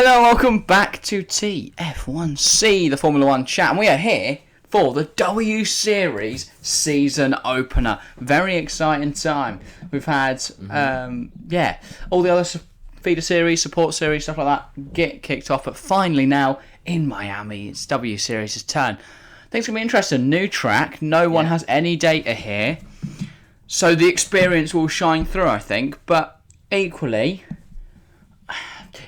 Hello and welcome back to TF1C, the Formula 1 chat, and we are here for the W Series season opener. Very exciting time. We've had, all the other feeder series, support series, stuff like that get kicked off, but finally now in Miami, it's W Series' turn. I think it's going to be interesting. New track, no one has any data here, so the experience will shine through, I think, but equally,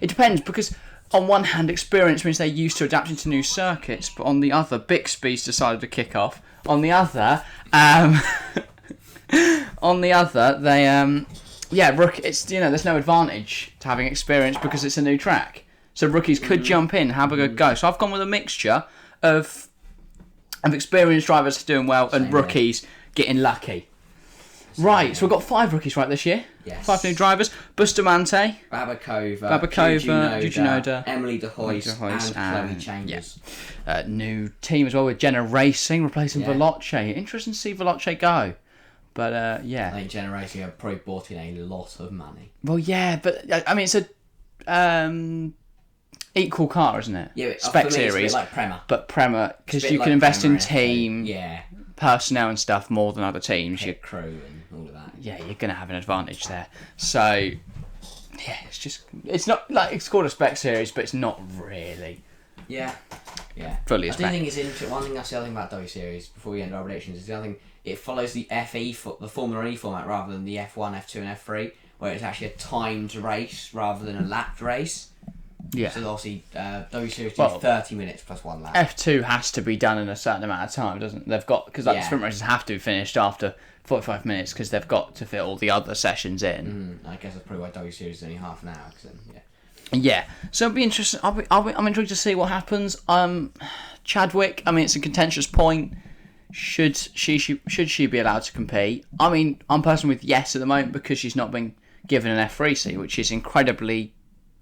it depends, because on one hand, experience means they're used to adapting to new circuits, but on the other, Bixby's decided to kick off. On the other, it's there's no advantage to having experience because it's a new track. So rookies could jump in, have a good go. So I've gone with a mixture of experienced drivers doing well and rookies getting lucky. Right, so we've got 5 rookies right this year. Yes. 5 new drivers. Bustamante, Babakova, Juju Emily de Hoyst, and Chloe Chambers. New team as well with Jenna Racing replacing Veloce. Interesting to see Veloce go. But, I think Jenna Racing have probably brought in a lot of money. Well, yeah, but, I mean, it's a equal car, isn't it? Yeah, Spec for me, series. it's a bit like Prema. But Prema, because you can invest in team, personnel and stuff more than other teams. Pit crew and all of that. Yeah, you're going to have an advantage there. So, yeah, it's not like it's called a spec series, but it's not really. Yeah. Fully a spec. I do think it's interesting. One thing that's the other thing about W Series, before we end our predictions, is the other thing, it follows the the Formula E format rather than the F1, F2 and F3, where it's actually a timed race rather than a lapped race. Yeah. So obviously, W Series do 30 minutes plus 1 lap. F2 has to be done in a certain amount of time, doesn't it? They've got, because the sprint races have to be finished after 45 minutes because they've got to fit all the other sessions in. I guess that's probably why W Series is only half an hour. Yeah, so it'll be interesting. I'm intrigued to see what happens. Chadwick, I mean, it's a contentious point. Should she be allowed to compete? I mean, I'm personally with yes at the moment because she's not been given an F3 seat, which is incredibly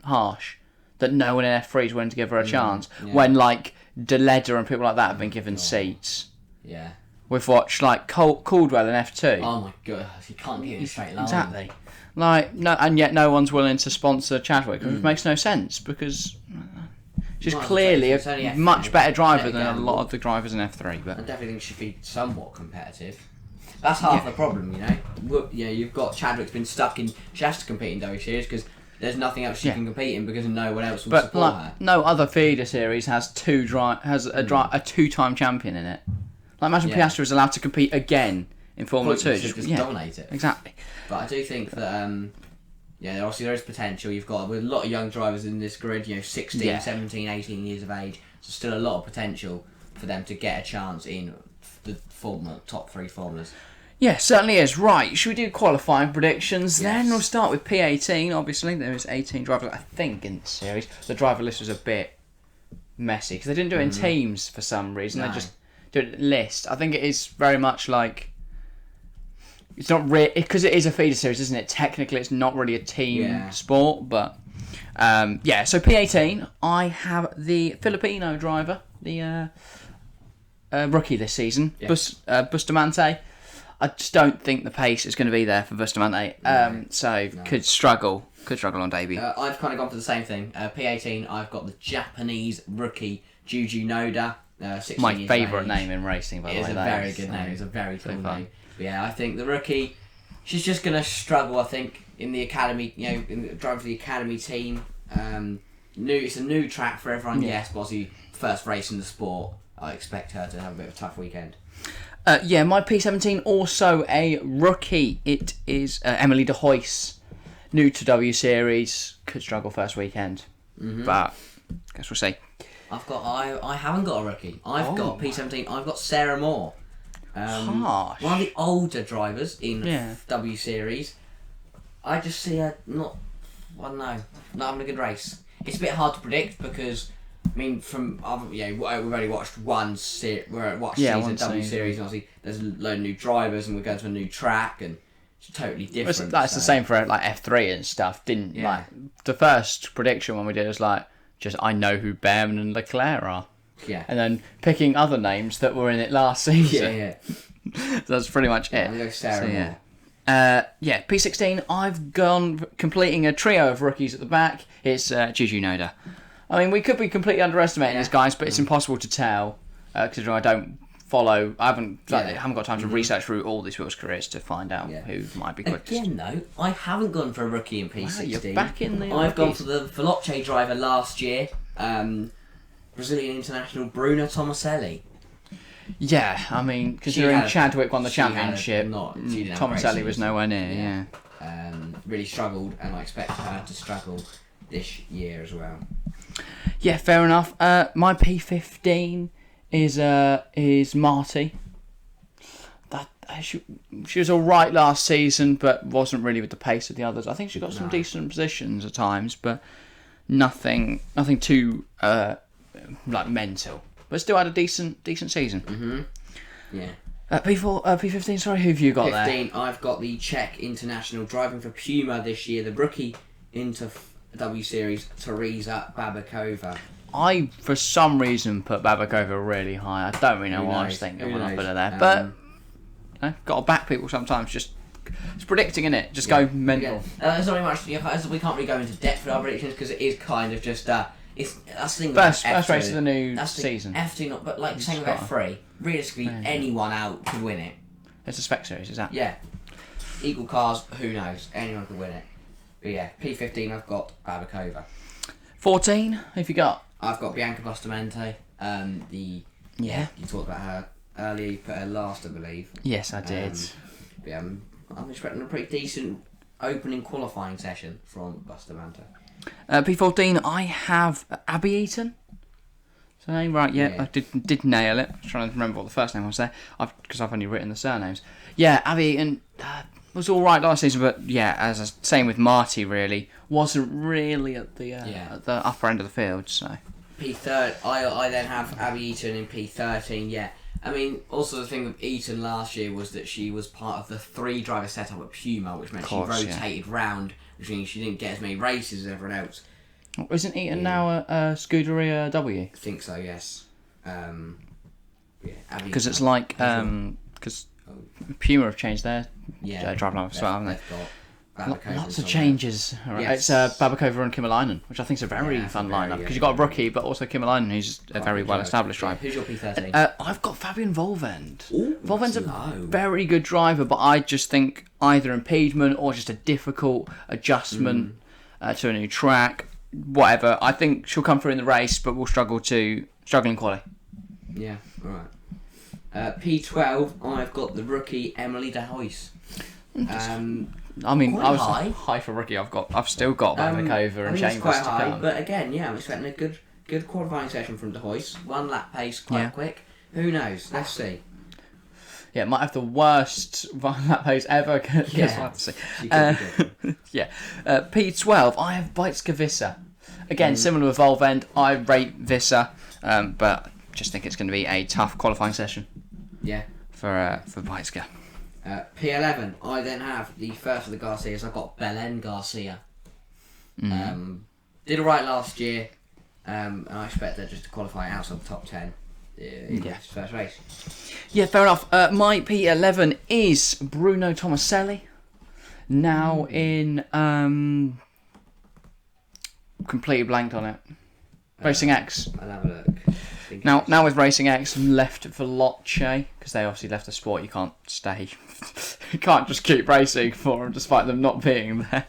harsh. That no one in F3 is willing to give her a chance when like Deleda and people like that have been given seats. Yeah. We've watched like Caldwell in F2. Oh my god, you can't get in a straight line. Exactly. Like no, and yet no one's willing to sponsor Chadwick, which makes no sense because she's clearly a much better driver than a lot of the drivers in F3. But I definitely think she should be somewhat competitive. That's half the problem, You've got Chadwick's been stuck in. She has to compete in W Series because there's nothing else she can compete in because no one else will support her. No other feeder series has a 2-time champion in it. Like imagine Piastri is allowed to compete again in Formula 2. Just dominate it. Exactly. But I do think that obviously there is potential. You've got with a lot of young drivers in this grid, 16, 17, 18 years of age. So still a lot of potential for them to get a chance in the top 3 formulas. Yeah, certainly is. Right, should we do qualifying predictions then? We'll start with P18, obviously. There is 18 drivers, I think, in the series. The driver list was a bit messy, because they didn't do it in teams for some reason. No. They just do it in list. I think it is very much like... It's not really... Because it is a feeder series, isn't it? Technically, it's not really a team sport, but... so P18, I have the Filipino driver, the rookie this season, Bustamante. I just don't think the pace is going to be there for Bustamante. Could struggle on debut. I've kind of gone for the same thing. P18, I've got the Japanese rookie Juju Noda. 16 My favourite name in racing, by the way. It's a very good name. It's a very cool name. But I think the rookie, she's just going to struggle. I think in the academy, driving for the academy team. It's a new track for everyone. Yes, but obviously first race in the sport. I expect her to have a bit of a tough weekend. My P17 also a rookie. It is Emily de Hoyst, new to W Series. Could struggle first weekend, but I guess we'll see. I haven't got a rookie. I've got P17. I've got Sarah Moore, harsh. One of the older drivers in W Series. I just see her not having a good race. It's a bit hard to predict because. I mean, we've only watched one season W Series, and obviously there's a load of new drivers, and we're going to a new track, and it's totally different. That's the same for like F3 and stuff. Like the first prediction one we did was like just I know who Behrman and Leclerc are. Yeah. And then picking other names that were in it last season. Yeah. So that's pretty much it. I'm going to go Sarah Moore. P16, I've gone completing a trio of rookies at the back. It's Juju Noda. I mean, we could be completely underestimating these guys, but it's impossible to tell considering I don't follow. I haven't got time to research through all these people's careers to find out who might be quickest. Again, though, I haven't gone for a rookie in P16. Wow, you're back in the I've gone for the Veloce driver last year, Brazilian international Bruno Tomaselli. Yeah, I mean, considering Chadwick won the championship, Tomaselli was nowhere near. Really struggled, and I expect her to struggle this year as well. Yeah, fair enough. My P15 is Marty. She was all right last season, but wasn't really with the pace of the others. I think she got some decent positions at times, but nothing too mental. But still had a decent season. Mm-hmm. Yeah. P15. Sorry, who have you got 15, there? I've got the Czech international driving for Puma this year, the rookie into W Series, Teresa Babakova. I, for some reason, put Babakova really high. I don't really know what I was thinking when I put her there. But, got to back people sometimes. Just it's predicting, innit? Just go mental. There's not really much. We can't really go into depth with our predictions because it is kind of just... that's the thing. First race of the new season. F2, but like saying about F3, realistically, anyone out could win it. It's a spec series, is that? Yeah. Equal cars, who knows? Anyone could win it. But yeah, P15, I've got Babakova. 14, who have you got? I've got Bianca Bustamante. You talked about her earlier. You put her last, I believe. Yes, I did. I'm expecting a pretty decent opening qualifying session from Bustamante. P14, I have Abby Eaton. Is her name right? Yeah, I did nail it. I was trying to remember what the first name was there, because I've only written the surnames. Yeah, Abby Eaton was all right last season, but same with Marty. Really, wasn't really at the upper end of the field. So P3, I then have Abby Eaton in P13. Yeah. I mean, also the thing with Eaton last year was that she was part of the 3-driver setup at Puma, which meant she rotated round, which means she didn't get as many races as everyone else. Isn't Eaton now a Scuderia W? I think so, yes. Because it's like because Puma have changed their driving line as well, haven't they? Lots of changes. Right. Yes. It's Babakova and Kymmelainen, which I think is a very fun lineup because you've got a rookie, but also Kymmelainen, who's a very well-established driver. Who's your P13? I've got Fabian Volvend. Ooh, Volvend's a very good driver, but I just think either impediment or just a difficult adjustment to a new track, whatever. I think she'll come through in the race, but will struggle in quali. Yeah, all right. P12, I've got the rookie Emily de Huys. I mean, I was high for rookie. I've still got Babakova and Chambers quite to high, come. but again, I'm expecting a good qualifying session from de Huys. 1 lap pace, quite quick. Who knows? Let's see. Yeah, might have the worst 1 lap pace ever. We'll have to see. P12, I have Bajtska Visser. Again, similar with Volvend, I rate Visser, but just think it's going to be a tough qualifying session. Yeah. For Bajtska. P11, I then have the first of the Garcias. I've got Belen Garcia. Did alright last year, and I expect her just to qualify outside the top 10 in his first race. Yeah, fair enough. My P11 is Bruno Tomaselli. Now in completely blanked on it. Racing X. I'll have a look. Now with Racing X, left Veloce because they obviously left the sport. You can't stay. You can't just keep racing for them despite them not being there.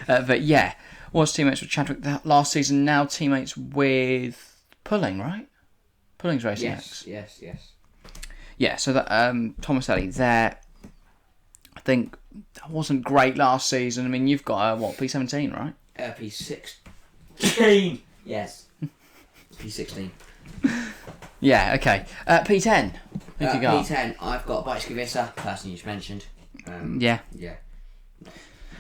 But yeah, was teammates with Chadwick that last season. Now teammates with Pulling, right? Pulling's Racing X. Yes. Yeah, so that Tomaselli there. I think that wasn't great last season. I mean, you've got P17, right? P16. Yes. P16. Yeah, okay. P10. Who have you got? P10, I've got Bajtska Visser, person you just mentioned. Yeah.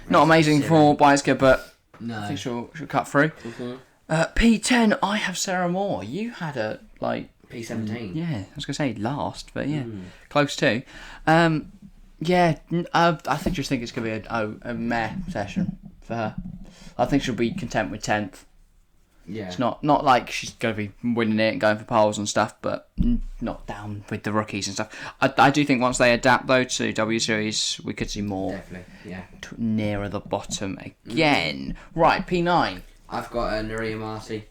Not amazing for Bajtska, but no. I think she'll cut through. Mm-hmm. P10, I have Sarah Moore. You had a, P17. Yeah, I was going to say last, but yeah, close to. I just think it's going to be a meh session for her. I think she'll be content with 10th. Yeah. It's not like she's going to be winning it and going for poles and stuff, but not down with the rookies and stuff. I do think once they adapt, though, to W Series, we could see more. Definitely, yeah. Nearer the bottom again. Right, P9. I've got Nuria Marti.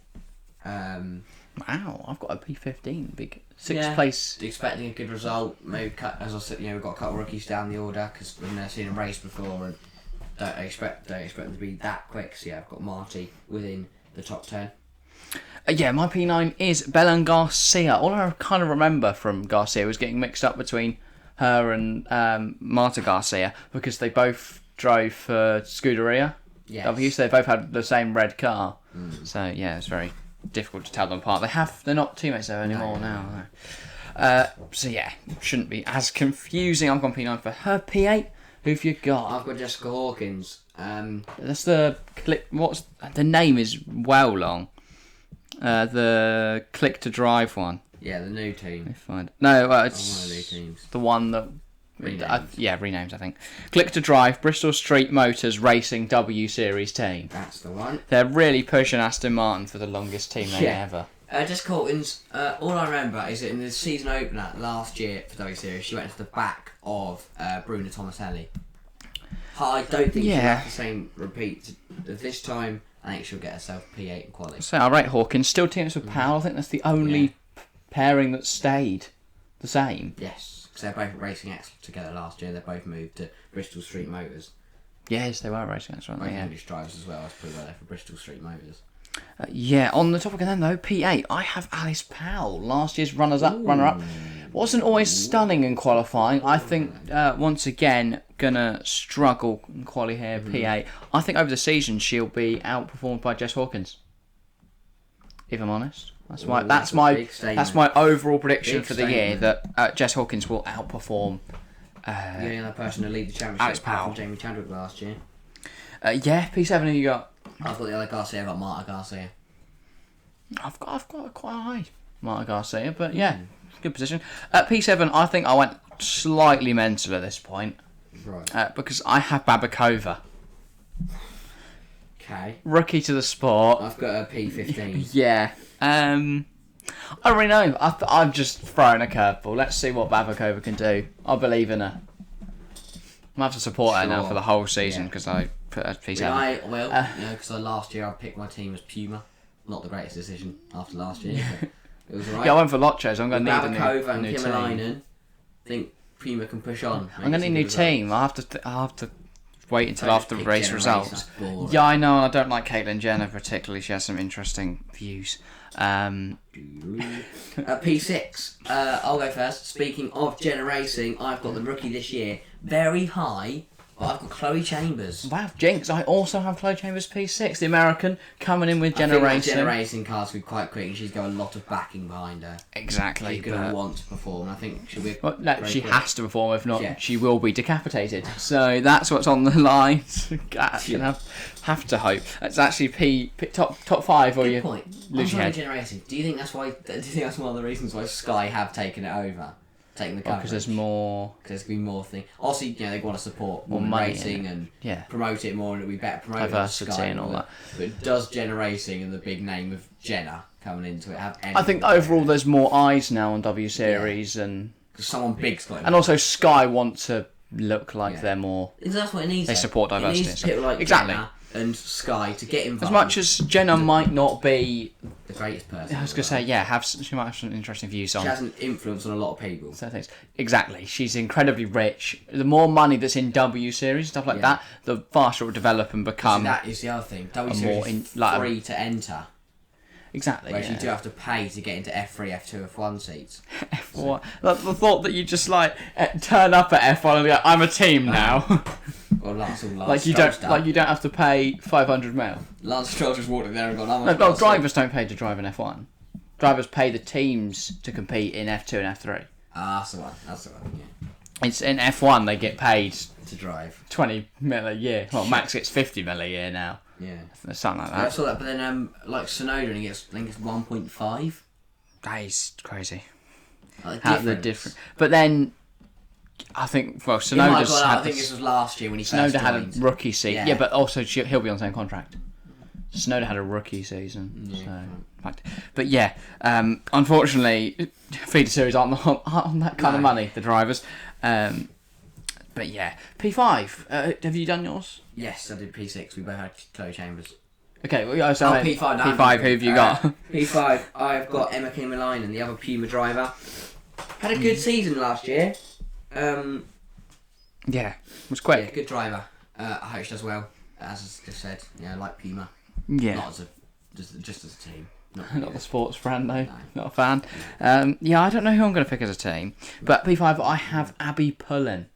Wow, I've got a P15, big sixth Yeah. place. Expecting a good result. Maybe as I said, we've got a couple of rookies down the order because we've never seen them race before, and don't expect them to be that quick. So yeah, I've got Marty within the top 10. Yeah, my P9 is Belen Garcia. All I kind of remember from Garcia was getting mixed up between her and Marta Garcia because they both drove for Scuderia. Yes. W, so they both had the same red car. So yeah, it's very difficult to tell them apart. They're not teammates though anymore now. No. So yeah, shouldn't be as confusing. I've gone P9 for her. P8. Who've you got? I've got Jessica Hawkins. That's the click. What's the name is well long. The click to drive one. Yeah, the new team. No, One it's of the new teams. the one that. Renamed. Renamed, I think. Click to Drive, Bristol Street Motors Racing W Series team. That's the one. They're really pushing Aston Martin for the longest team name ever. Jessica Hawkins, all I remember is that in the season opener last year for W Series, she went to the back of Bruno Tomaselli. I don't think she'll have the same repeat this time. I think she'll get herself P8 in quality. So, alright, Hawkins. Still teams with Powell. I think that's the only pairing that stayed the same. Yes. They're both racing acts together last year. They both moved to Bristol Street Motors. Yes, they were racing acts, weren't they? Both Yeah. English drivers as well. That's pretty well there for Bristol Street Motors. On the topic of them though, P8, I have Alice Powell, last year's runner-up. Wasn't always stunning in qualifying. I think once again gonna struggle in quali here. P8. I think over the season she'll be outperformed by Jess Hawkins. If I'm honest. That's my overall prediction for the year that Jess Hawkins will outperform. The only other person to lead the championship Alice Powell. from Jamie Chadwick last year. P7 who you got? I've got the other Garcia. I've got Marta Garcia. I've got quite a high Marta Garcia, but yeah, good position. At P7, I think I went slightly mental at this point. Right. Because I have Babakova. Okay. Rookie to the sport. I've got a P15. Yeah. I don't really know. I'm just throwing a curveball. Let's see what Babakova can do. I believe in her. I'm have to support her now for the whole season because I put her P7. Because last year I picked my team as Puma. Not the greatest decision after last year, but it was alright. Yeah, I went for Lotcho, so I'm going to need Babakova a new team. Kimalainen, I think Puma can push on. I'm going to need a new team. I'll have to wait until after the race results. Boring. Yeah, I know. I don't like Caitlyn Jenner particularly. She has some interesting views. P6. I'll go first. Speaking of Jenner Racing, I've got the rookie this year very high. But I've got Chloe Chambers. Wow, jinx. I also have Chloe Chambers P6, the American, coming in with Jenner I think Racing. Jenner Racing cars will be quite quick and she's got a lot of backing behind her. Exactly. She's going to want to perform. I think she'll be she has to perform, if not, she will be decapitated. So that's what's on the line. Have to hope. It's actually top 5 or Good you point. lose your head. Jenner Racing. Do you think that's one of the reasons why Sky have taken it over? Taking the coverage? Because there's more. Because there's going to be more things. Also, they want to support more money racing and promote it more, and it'll be better promoted. Diversity Sky and all that. But does Jenner Racing and the big name of Jenner coming into it have any? I think overall there's more eyes now on W Series and someone big's got it. And also Sky want to look like they're more. That's what it needs. They support diversity. It needs people like exactly. Jenner and Sky to get involved. As much as Jenna might not be the greatest person. I was going to say, she might have some interesting views on. She has an influence on a lot of people. So things. Exactly. She's incredibly rich. The more money that's in W Series, stuff like that, the faster it will develop and become. So that is the other thing. W Series is free to enter. Exactly. Whereas you do have to pay to get into F3, F2, F1 seats. F1. The thought that you just turn up at F1 and go, I'm a team now. Well, Lance you don't have to pay 500 mil. Lance Stroll just walked in there and gone. No, drivers don't pay to drive in F1. Drivers pay the teams to compete in F2 and F3. That's the one. Yeah. It's in F1 they get paid to drive 20 mil a year. Well, Max gets 50 mil a year now. Yeah, something like that. Yeah, I saw that, but then Sonoda, he gets, I think it's 1.5. That is crazy. The difference. But then, I think Sonoda's I think this was last year when he first Sonoda had a rookie season. Yeah, but also he'll be on the same contract. Sonoda had a rookie season. But yeah, unfortunately, feeder series aren't on that kind of money. The drivers. But yeah, P5. Have you done yours? Yes, I did P6. We both had Chloe Chambers. Okay, well, so P5. No, P5, who have you got? P5, I've got Emma Kimmerlein, the other Puma driver. Had a good season last year. Yeah, it was quick. Yeah, good driver. I hope she does well. As I just said, I like Puma. Yeah. Not as just as a team. Not the sports brand, though. No. Not a fan. I don't know who I'm going to pick as a team. But P5, I have Abby Pullen.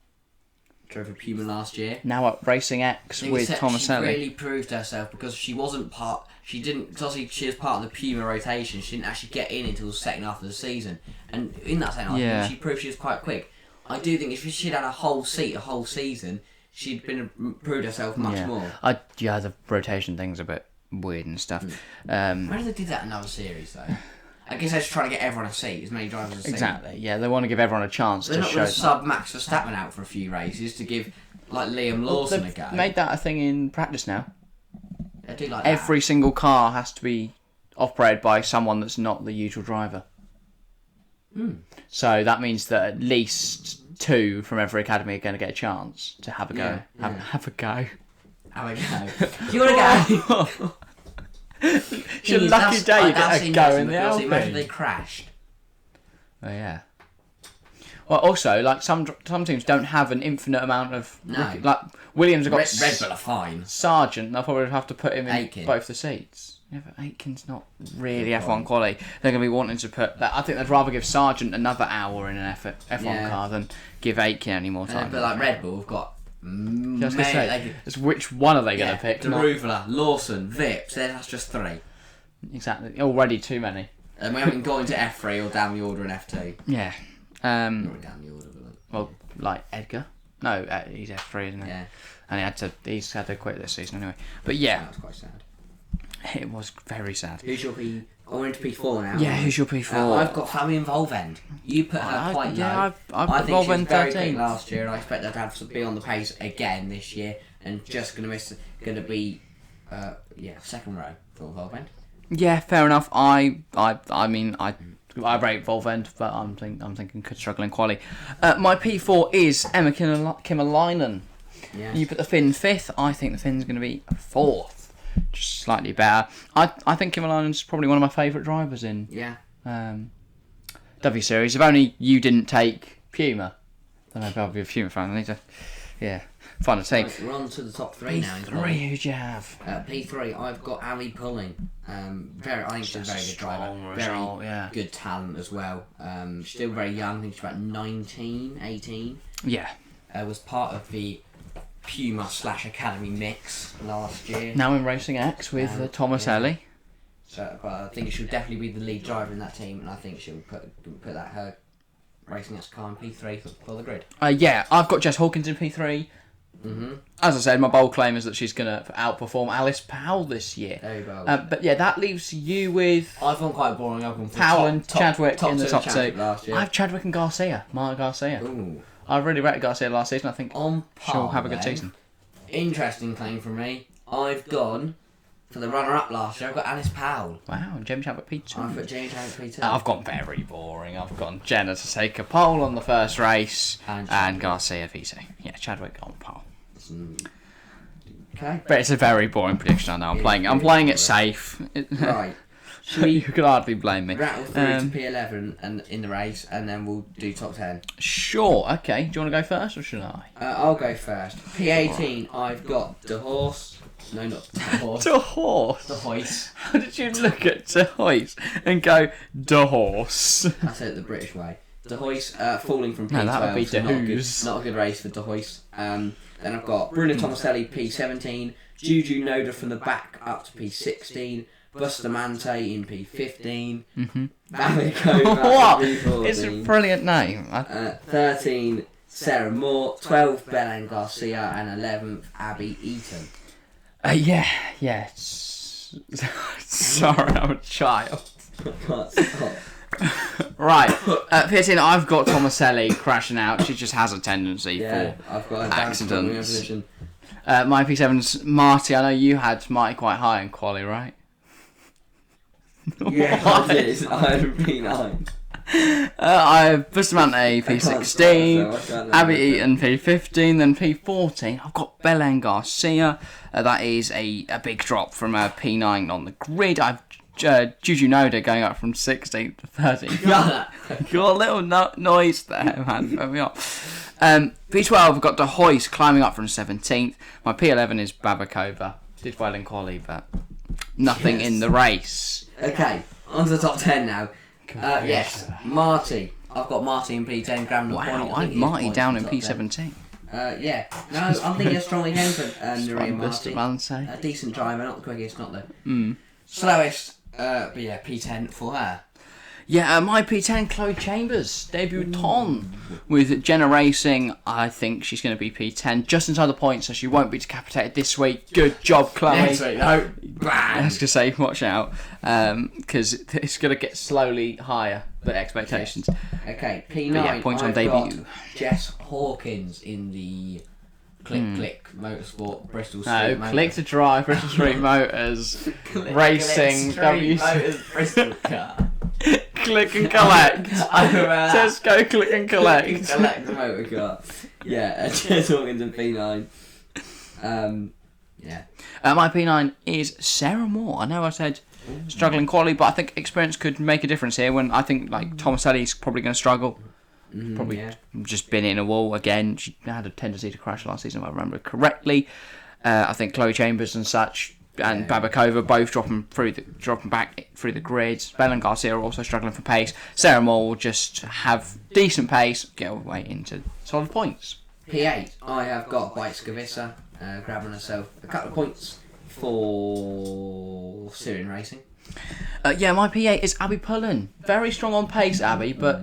Drove for Puma last year. Now at Racing X with Tomaselli. She really proved herself because she wasn't part. She didn't. Because obviously she was part of the Puma rotation. She didn't actually get in until the second half of the season. And in that second half, she proved she was quite quick. I do think if she'd had a whole season, she'd proved herself much more. The rotation thing's a bit weird and stuff. Why do they do that in other series though? I guess they're just trying to get everyone a seat, as many drivers as exactly. Yeah, they want to give everyone a chance to show. They're not going to sub Max Verstappen out for a few races to give like Liam Lawson a go. Made that a thing in practice now. They do like Every single car has to be operated by someone that's not the usual driver. So that means that at least 2 from every academy are going to get a chance to have a go. Have a go. Have a go. Do you want to go? It's your lucky day you get a go in the Alpine. Imagine they crashed. Oh yeah. Well, also, like some teams don't have an infinite amount of. No. Like Williams have got Red Bull are fine. Sargent. They'll probably have to put him in Aitken. both the seats. Yeah, but Aitken's not really F1 quality. They're going to be wanting to put that. I think they'd rather give Sargent another hour in an F1 car than give Aitken any more time. But like Red Bull have got. Which one are they going to pick? Deruvla, Lawson, Vips. That's just 3. Exactly. Already too many. And we haven't got into F3 or down the order in F2. Yeah. Not down the order, but well, like Edgar. No, he's F3, isn't he? Yeah. And he's had to quit this season anyway. But yeah. That was quite sad. It was very sad. Who's your P? We're into P4 now. Yeah, who's your P4? I've got Fabian Volvend. You put her quite low. Yeah, I've I got think she was Volvend very 13th. quick last year, and I expect her to have to be on the pace again this year, and just going to be second row for Volvend. Yeah, fair enough. I mean, I rate Volvend, but I'm thinking could struggle in quali. My P4 is Emma Kimmerleinen. Yeah. You put the Finn 5th. I think the Finn's going to be 4th. Just slightly better. I think Kimmerleinen's probably one of my favourite drivers in W Series. If only you didn't take Puma. Then maybe I'll be a Puma fan. I need to, find a team. Right, we're on to the top 3 now. P3, who'd you have? P3, I've got Ali Pulling. I think she's a very good driver. Very good talent as well. Still very young. I think she's about 19, 18. Yeah. Was part of the Puma / Academy mix last year. Now in Racing X with Tomaselli. So, but I think she'll definitely be the lead driver in that team, and I think she'll put her Racing X car in P3 for the grid. Yeah, I've got Jess Hawkins in P3. Mm-hmm. As I said, my bold claim is that she's going to outperform Alice Powell this year. There you go. But yeah, that leaves you with I've gone quite boring. I've gone for Powell and Chadwick in the top 2. Last year. I have Chadwick and Garcia, Mark Garcia. Ooh. I really rated Garcia last season. I think on she'll have a good season. Interesting claim from me. I've gone for the runner-up last year. I've got Alice Powell. Wow, and Jamie Chadwick P2. I've got Jamie Chadwick P2. I've gone very boring. I've gone Jenna to take a pole on the first race and Garcia P2. Yeah, Chadwick on pole. Okay. But it's a very boring prediction. I know. I'm playing it safe. Right. You could hardly blame me. Rattle through to P11 and in the race, and then we'll do top 10. Sure. Okay. Do you want to go first, or should I? I'll go first. P18. I've got De Horse. No, not De Horse. De Horse. De Hoyce. How did you look at De Hoyce and go De Horse? I said it the British way. De Hoyce falling from P12. No, that would be De Hoos. Not a good race for De Hoyce. Then I've got Bruno Tomaselli P17, Juju Noda from the back up to P16, Bustamante in P15, What? P14, It's a brilliant name. 13 Sarah Moore, 12 Belen Garcia, and 11th Abby Eaton. Yeah. Sorry, I'm a child. Right, P18, I've got Tomaselli crashing out. She just has a tendency for I've got accidents. My P7's Marty. I know you had Marty quite high in quali, right? Yeah, I did. I had a P9. I have Bustamante P16, Abby Eaton P15, then P14. I've got Belen Garcia. That is a big drop from P9 on the grid. I've Juju Noda going up from 16th to 13th. Got a little noise there, man. Put me off. P12, I've got De Hoyst climbing up from 17th. My P11 is Babakova. Did well in quali, but nothing in the race. Okay, on to the top 10 now. Yes, Marty. I've got Marty in P10. Wow, I've Marty down in P17. Yeah, no, I'm thinking of strongly again for Neree Marty. A decent driver, not the quickest, not the slowest, but yeah, P10 for her. Yeah, my P10, Chloe Chambers, debutant with Jenna Racing. I think she's going to be P10, just inside the point, so she won't be decapitated this week. Good job, Chloe. Next week, no. I was going to say, watch out, because it's going to get slowly higher, the expectations. Yes. Okay, P9, yeah, points on debut. Jess Hawkins in the Click Motorsport Bristol Street Motors. Click to Drive, Bristol Street Motors, Racing, Motors Bristol car. Click and collect. Tesco click and collect. Collect the motor car. Yeah, Jess Hawkins and P9. Yeah. My P9 is Sarah Moore. I know I said struggling quality, but I think experience could make a difference here. When I think like Tomaselli's probably going to struggle. Probably just been in a wall again. She had a tendency to crash last season, if I remember correctly. I think Chloe Chambers and such. And Babakova both dropping back through the grids. Belen Garcia are also struggling for pace. Sarah Moore will just have decent pace, get away into solid points. P8, I have got White Skavissa grabbing herself a couple of points for Syrian Racing. My P8 is Abby Pullen. Very strong on pace, Abby, but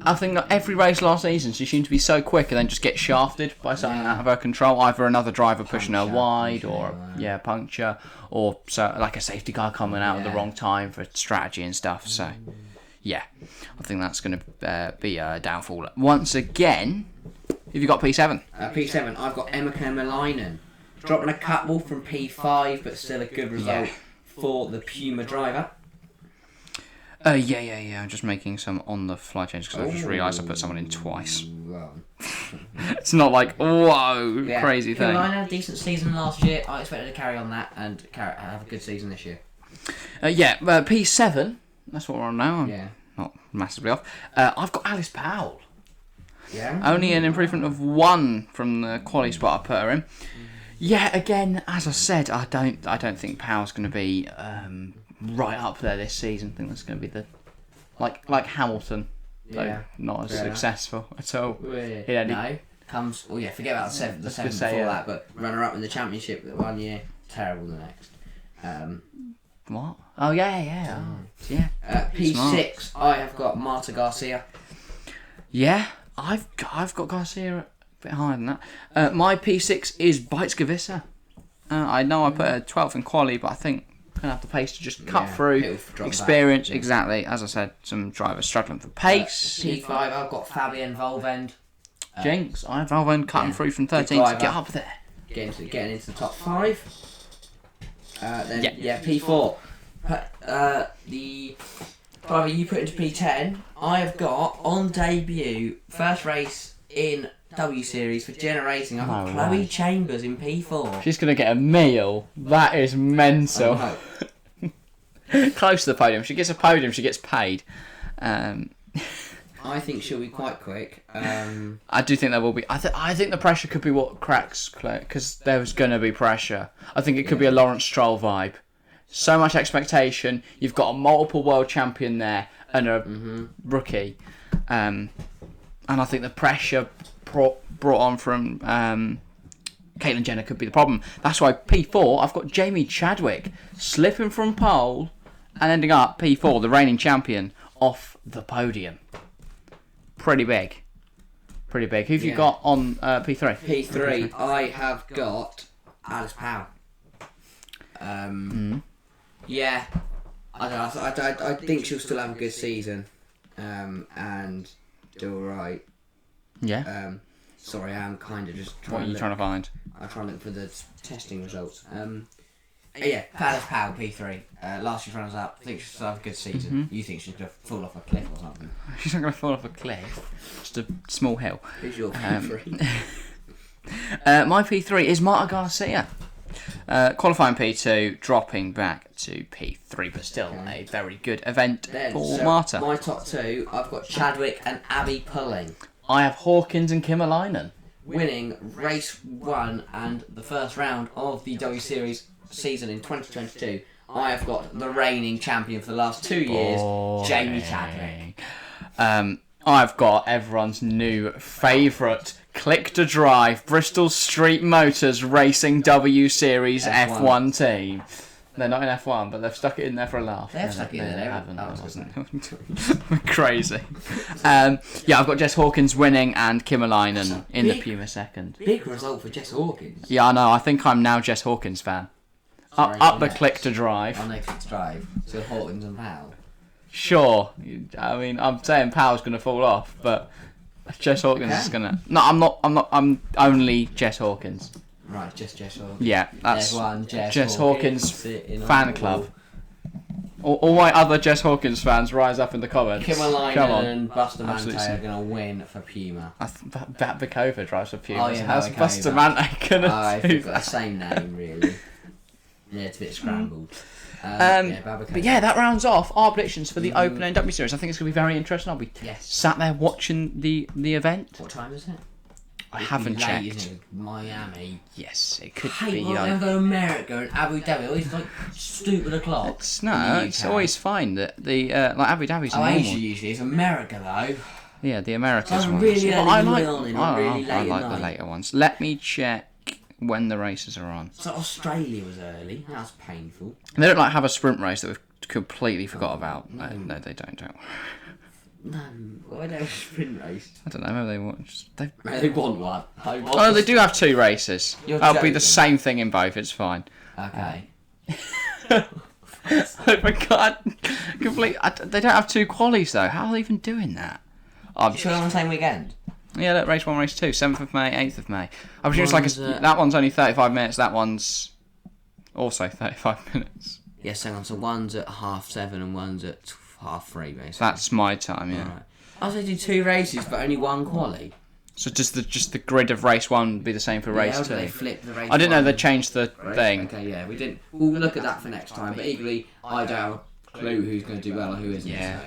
I think that every race last season she seemed to be so quick and then just get shafted by something out of her control. Either another driver pushing her wide, or puncture, or so like a safety car coming out at the wrong time for strategy and stuff. So, yeah, I think that's going to be a downfall once again. Have you got P7? P7, I've got Emma Kemmerleinen. Dropping a couple from P5, but still a good result for the Puma driver. I'm just making some on-the-fly changes because I just realised I put someone in twice. It's not like, whoa, crazy thing. Kemmerleinen had a decent season last year. I expect her to carry on that and have a good season this year. P7, that's what we're on now. Yeah. Not massively off. I've got Alice Powell. Yeah. Only an improvement of 1 from the quality spot I put her in. Yeah, again, as I said, I don't think Powell's going to be right up there this season. I think that's going to be the like Hamilton, though not as successful at all. Forget about the seventh before that, but runner up in the championship 1 year, terrible the next. What? Oh yeah. P6, I have got Marta Garcia. Yeah, I've got Garcia a bit higher than that. My P6 is Biteskavissa. I know I put her 12th in quali, but I think I'm going to have the pace to just cut through. Experience, exactly. As I said, some drivers struggling for pace. P5, I've got Fabienne Volvend. Jinx, I have Volvend cutting through from 13 to get up there. Getting into the top 5. P4. The driver you put into P10, I have got on debut, first race in W Series for Jenna Racing. I've got Chloe Chambers in P4. She's going to get a meal. That is mental. Close to the podium. She gets a podium, she gets paid. I think she'll be quite quick. I do think there will be. I think the pressure could be what cracks Chloe, because there's going to be pressure. I think it could be a Lawrence Stroll vibe. So much expectation. You've got a multiple world champion there and a rookie. And I think the pressure brought on from Caitlyn Jenner could be the problem. That's why P4, I've got Jamie Chadwick slipping from pole and ending up P4, the reigning champion, off the podium. Pretty big. Who have you got on P3? P3, I have got Alice Powell. Yeah, I don't know. I think she'll still have a good season, and do alright. Yeah. Sorry, I'm kind of just trying to find? I'm trying to look for the testing results. Yeah, Alice Powell, P3. Last year's runners up. I think she's have a good season. You think she's going to fall off a cliff or something? She's not going to fall off a cliff. Just a small hill. Who's your P3? My P3 is Marta Garcia. Qualifying P2, dropping back to P3, but still a very good event for Marta. My top 2, I've got Chadwick and Abby Pulling. I have Hawkins and Kimalainen. Winning race 1 and the first round of the W Series season in 2022. I have got the reigning champion for the last 2 years, Jamie Chadwick. I've got everyone's new favourite Click to Drive Bristol Street Motors Racing W Series F1 team. They're not in F1, but they've stuck it in there for a laugh. They've stuck it in there. They haven't. Crazy. Yeah, I've got Jess Hawkins winning and Kimalainen in the Puma second. Big result for Jess Hawkins. Yeah, I know. I think I'm now Jess Hawkins fan. Up the Click to Drive. On the Click to Drive. So Hawkins and Powell. Sure. I mean, I'm saying Powell's going to fall off, but Jess Hawkins is going to... No, I'm not. I'm only Jess Hawkins. Right, just Jess Hawkins. Yeah, that's one Jess Hawkins fan club. All my other Jess Hawkins fans, rise up in the comments. Kimalainen and Bustamante are going to win for Puma. Bakova drives for Puma. Oh, yeah, How's Bustamante going to do that? The same name, really. Yeah, it's a bit scrambled. But yeah, that rounds off our predictions for the Open and W Series. I think it's going to be very interesting. I'll be sat there watching the event. What time is it? I haven't checked. Isn't it? Miami. Yes, it could be. be. I go to America and Abu Dhabi. Always like stupid o'clock. It's always fine that the like Abu Dhabi's normal. Asia usually. It's America though. Yeah, the Americans ones. Really I like the later ones. Let me check when the races are on. So Australia was early. That's painful. They don't have a sprint race that we've completely forgot about. No, they don't. No, why don't they have a sprint race? I don't know. Maybe they want. They want one. Oh, they do have 2 races. It'll be the same thing in both. It's fine. Okay. I forgot. They don't have 2 qualies though. How are they even doing that? I'm sure on the same weekend. Yeah, look, race 1, race 2, 7th of May, 8th of May. I presume it's like that one's only 35 minutes. That one's also 35 minutes. Yes, hang on. So one's at 7:30 and one's at 3:30, basically. That's my time, yeah. Right. I was going to do 2 races, but only 1 quali. So just the grid of race 1 be the same for race 2? They flip the race I didn't know they one. changed the thing. Okay, yeah, we didn't. We'll look at that for next time. But equally, I don't have a clue who's going to do well and who isn't. Yeah.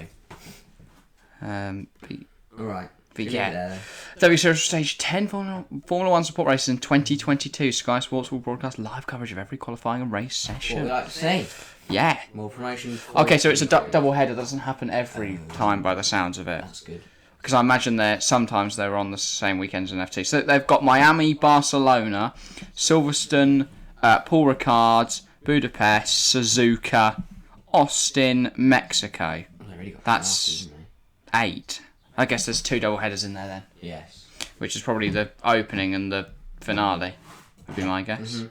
All right. But yeah, W Series Stage 10 Formula 1 support races in 2022. Sky Sports will broadcast live coverage of every qualifying and race session. What we like to see. Yeah. More promotion. Okay, so it's a double header. That doesn't happen every time by the sounds of it. That's good. Because I imagine sometimes they're on the same weekends in F2. So they've got Miami, Barcelona, Silverstone, Paul Ricard, Budapest, Suzuka, Austin, Mexico. That's 8. I guess there's 2 double headers in there then. Yes. Which is probably the opening and the finale, would be my guess. Mm-hmm.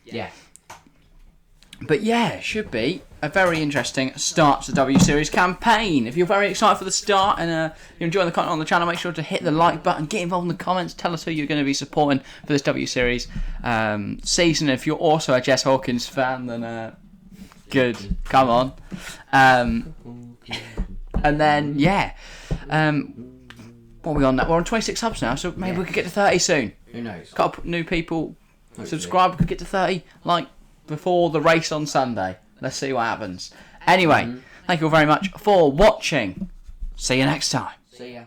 Yeah. But yeah, it should be a very interesting start to the W Series campaign. If you're very excited for the start and you're enjoying the content on the channel, make sure to hit the like button, get involved in the comments, tell us who you're going to be supporting for this W Series season. If you're also a Jess Hawkins fan, then good, come on. And then, yeah. What are we on now? We're on 26 subs now, so maybe we could get to 30 soon. Who knows? Couple new people subscribe, we could get to 30, like, before the race on Sunday. Let's see what happens. Anyway, thank you all very much for watching. See you next time. See ya.